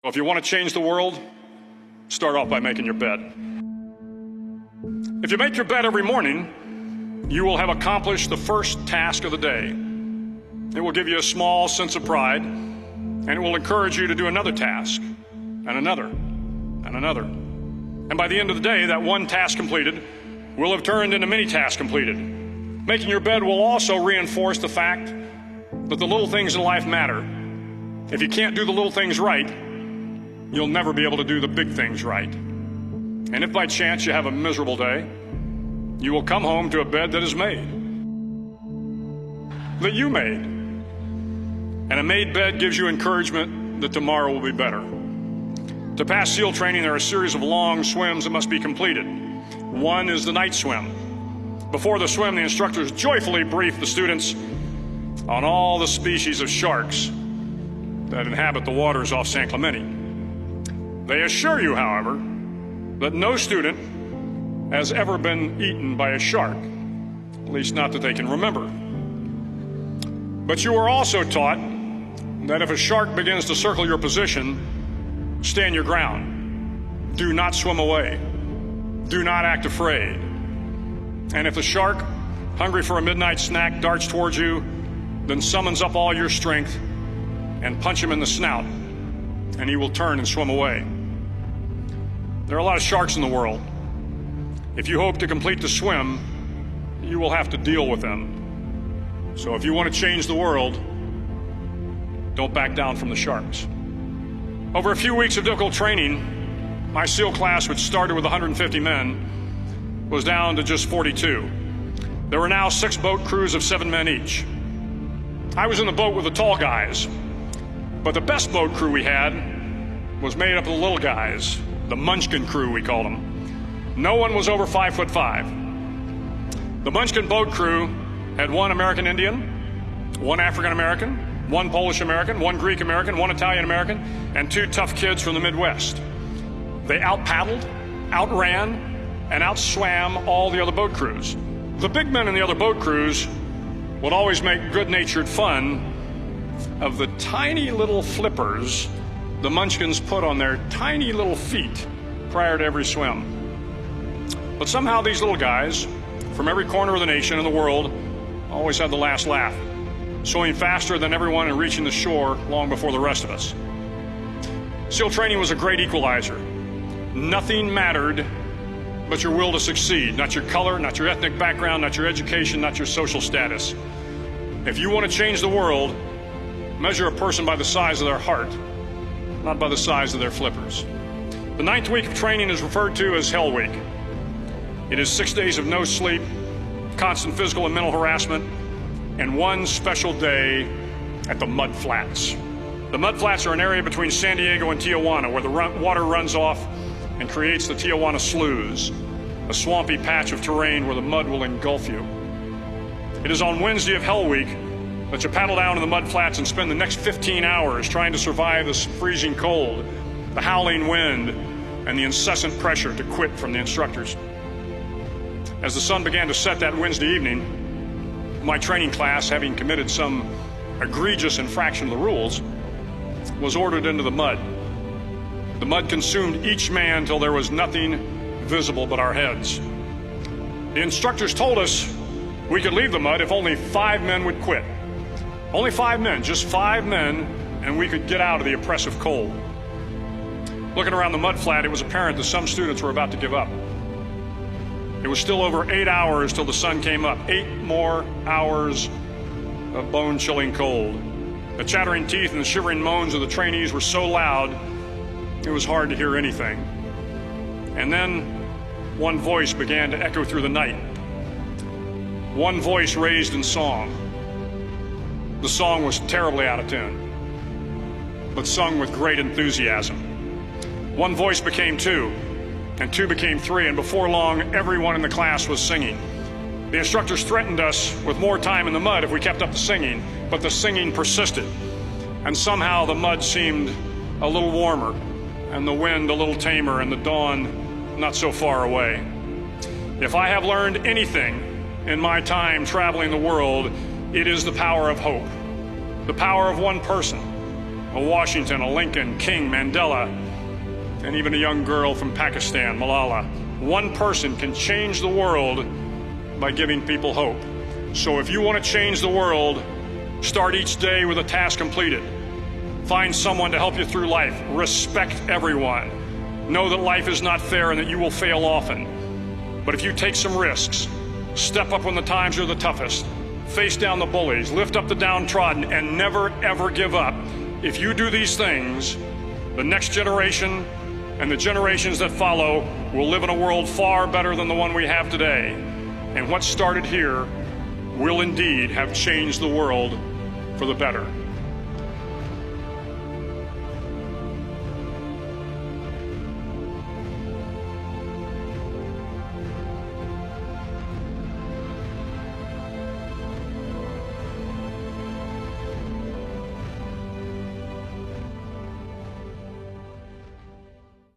If you want to change the world, start off by making your bed. If you make your bed every morning, you will have accomplished the first task of the day. It will give you a small sense of pride, and it will encourage you to do another task, and another, and another. And by the end of the day, that one task completed will have turned into many tasks completed. Making your bed will also reinforce the fact that the little things in life matter. If you can't do the little things right, you'll never be able to do the big things right. And if by chance you have a miserable day, you will come home to a bed that is made, that you made. And a made bed gives you encouragement that tomorrow will be better. To pass SEAL training, there are a series of long swims that must be completed. One is the night swim. Before the swim, the instructors joyfully brief the students on all the species of sharks that inhabit the waters off San Clemente. They assure you, however, that no student has ever been eaten by a shark, at least not that they can remember. But you are also taught that if a shark begins to circle your position, stand your ground. Do not swim away. Do not act afraid. And if the shark, hungry for a midnight snack, darts towards you, then summons up all your strength and punch him in the snout, and he will turn and swim away. There are a lot of sharks in the world. If you hope to complete the swim, you will have to deal with them. So if you want to change the world, don't back down from the sharks. Over a few weeks of difficult training, my SEAL class, which started with 150 men, was down to just 42. There were now 6 boat crews of 7 men each. I was in the boat with the tall guys, but the best boat crew we had was made up of the little guys, the Munchkin Crew, we called them. No one was over 5'5". The Munchkin boat crew had 1 American Indian, 1 African American, 1 Polish American, 1 Greek American, 1 Italian American, and 2 tough kids from the Midwest. They out-paddled, outran, and outswam all the other boat crews. The big men in the other boat crews would always make good-natured fun of the tiny little flippers the Munchkins put on their tiny little feet prior to every swim. But somehow these little guys from every corner of the nation and the world always had the last laugh, swimming faster than everyone and reaching the shore long before the rest of us. SEAL training was a great equalizer. Nothing mattered but your will to succeed, not your color, not your ethnic background, not your education, not your social status. If you want to change the world, measure a person by the size of their heart, not by the size of their flippers. The 9th week of training is referred to as Hell Week. It is 6 days of no sleep, constant physical and mental harassment, and 1 special day at the Mud Flats. The Mud Flats are an area between San Diego and Tijuana where the water runs off and creates the Tijuana Sloughs, a swampy patch of terrain where the mud will engulf you. It is on Wednesday of Hell Week that you paddle down to the mud flats and spend the next 15 hours trying to survive this freezing cold, the howling wind, and the incessant pressure to quit from the instructors. As the sun began to set that Wednesday evening, my training class, having committed some egregious infraction of the rules, was ordered into the mud. The mud consumed each man till there was nothing visible but our heads. The instructors told us we could leave the mud if only 5 men would quit. Only 5 men, just 5 men, and we could get out of the oppressive cold. Looking around the mud flat, it was apparent that some students were about to give up. It was still over 8 hours till the sun came up. 8 more hours of bone-chilling cold. The chattering teeth and the shivering moans of the trainees were so loud, it was hard to hear anything. And then one voice began to echo through the night. One voice raised in song. The song was terribly out of tune, but sung with great enthusiasm. One voice became 2, and 2 became 3, and before long, everyone in the class was singing. The instructors threatened us with more time in the mud if we kept up the singing, but the singing persisted, and somehow the mud seemed a little warmer, and the wind a little tamer, and the dawn not so far away. If I have learned anything in my time traveling the world, it is the power of hope, the power of one person, a Washington, a Lincoln, King, Mandela, and even a young girl from Pakistan, Malala. One person can change the world by giving people hope. So if you want to change the world, start each day with a task completed. Find someone to help you through life. Respect everyone. Know that life is not fair and that you will fail often. But if you take some risks, step up when the times are the toughest, face down the bullies, lift up the downtrodden, and never ever give up. If you do these things, the next generation and the generations that follow will live in a world far better than the one we have today. And what started here will indeed have changed the world for the better.